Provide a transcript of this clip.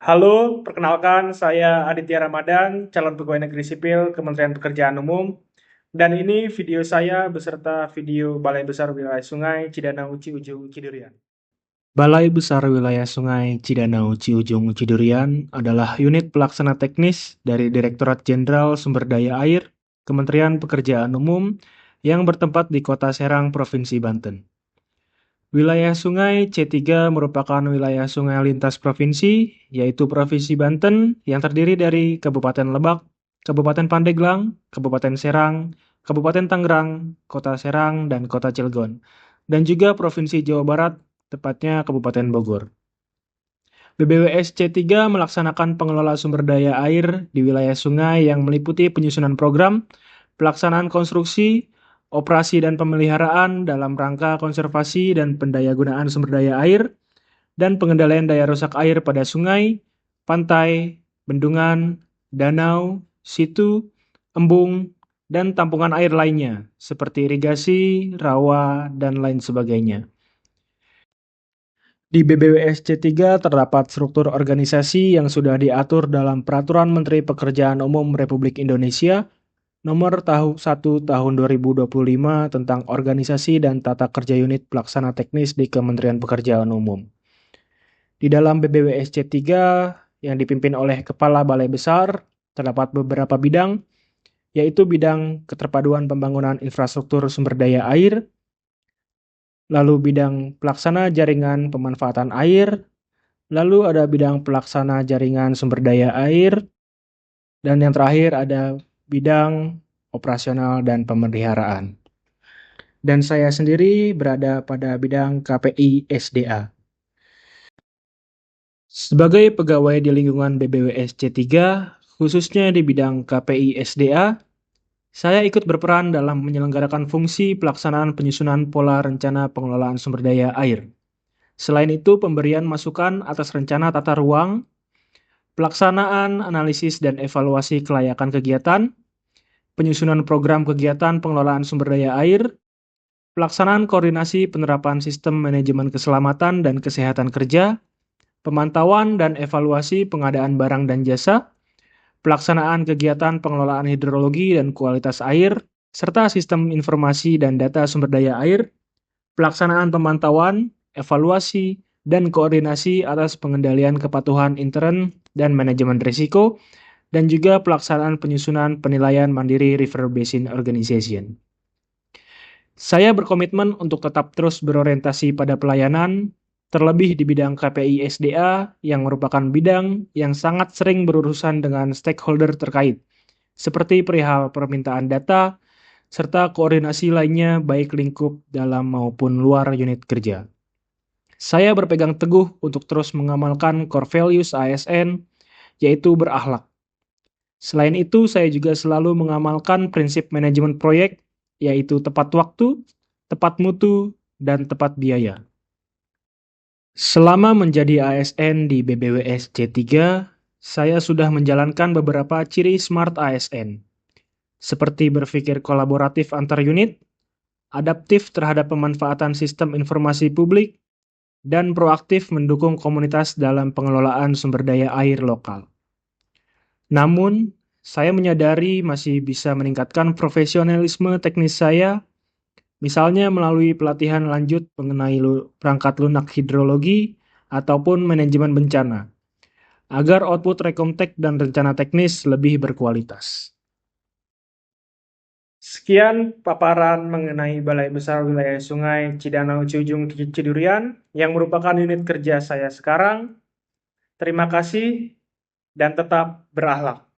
Halo, perkenalkan saya Aditya Ramadan, calon pegawai negeri sipil Kementerian Pekerjaan Umum. Dan ini video saya beserta video Balai Besar Wilayah Sungai Cidanau Ciujung Cidurian. Balai Besar Wilayah Sungai Cidanau Ciujung Cidurian adalah unit pelaksana teknis dari Direktorat Jenderal Sumber Daya Air, Kementerian Pekerjaan Umum, yang bertempat di Kota Serang, Provinsi Banten. Wilayah Sungai C3 merupakan wilayah sungai lintas provinsi, yaitu Provinsi Banten yang terdiri dari Kabupaten Lebak, Kabupaten Pandeglang, Kabupaten Serang, Kabupaten Tangerang, Kota Serang, dan Kota Cilegon, dan juga Provinsi Jawa Barat, tepatnya Kabupaten Bogor. BBWS C3 melaksanakan pengelola sumber daya air di wilayah sungai yang meliputi penyusunan program, pelaksanaan konstruksi, operasi dan pemeliharaan dalam rangka konservasi dan pendayagunaan sumber daya air, dan pengendalian daya rusak air pada sungai, pantai, bendungan, danau, situ, embung, dan tampungan air lainnya, seperti irigasi, rawa, dan lain sebagainya. Di BBWS C3 terdapat struktur organisasi yang sudah diatur dalam Peraturan Menteri Pekerjaan Umum Republik Indonesia Nomor 1 Tahun 2025 tentang organisasi dan tata kerja unit pelaksana teknis di Kementerian Pekerjaan Umum. Di dalam BBWS C3 yang dipimpin oleh Kepala Balai Besar, terdapat beberapa bidang, yaitu bidang keterpaduan pembangunan infrastruktur sumber daya air, lalu bidang pelaksana jaringan pemanfaatan air, lalu ada bidang pelaksana jaringan sumber daya air, dan yang terakhir ada bidang operasional dan pemeliharaan. Dan saya sendiri berada pada bidang KPI SDA. Sebagai pegawai di lingkungan BBWS C3, khususnya di bidang KPI SDA, saya ikut berperan dalam menyelenggarakan fungsi pelaksanaan penyusunan pola rencana pengelolaan sumber daya air. Selain itu, pemberian masukan atas rencana tata ruang, pelaksanaan, analisis, dan evaluasi kelayakan kegiatan, penyusunan program kegiatan pengelolaan sumber daya air, pelaksanaan koordinasi penerapan sistem manajemen keselamatan dan kesehatan kerja, pemantauan dan evaluasi pengadaan barang dan jasa, pelaksanaan kegiatan pengelolaan hidrologi dan kualitas air, serta sistem informasi dan data sumber daya air, pelaksanaan pemantauan, evaluasi, dan koordinasi atas pengendalian kepatuhan intern dan manajemen risiko, dan juga pelaksanaan penyusunan penilaian mandiri River Basin Organization. Saya berkomitmen untuk tetap terus berorientasi pada pelayanan, terlebih di bidang KPI SDA yang merupakan bidang yang sangat sering berurusan dengan stakeholder terkait, seperti perihal permintaan data, serta koordinasi lainnya baik lingkup dalam maupun luar unit kerja. Saya berpegang teguh untuk terus mengamalkan core values ASN, yaitu berakhlak. Selain itu, saya juga selalu mengamalkan prinsip manajemen proyek, yaitu tepat waktu, tepat mutu, dan tepat biaya. Selama menjadi ASN di BBWS C3, saya sudah menjalankan beberapa ciri Smart ASN, seperti berpikir kolaboratif antar unit, adaptif terhadap pemanfaatan sistem informasi publik, dan proaktif mendukung komunitas dalam pengelolaan sumber daya air lokal. Namun, saya menyadari masih bisa meningkatkan profesionalisme teknis saya, misalnya melalui pelatihan lanjut mengenai perangkat lunak hidrologi ataupun manajemen bencana, agar output rekomtek dan rencana teknis lebih berkualitas. Sekian paparan mengenai Balai Besar Wilayah Sungai Cidanau Ciujung Cidurian yang merupakan unit kerja saya sekarang. Terima kasih dan tetap berakhlak.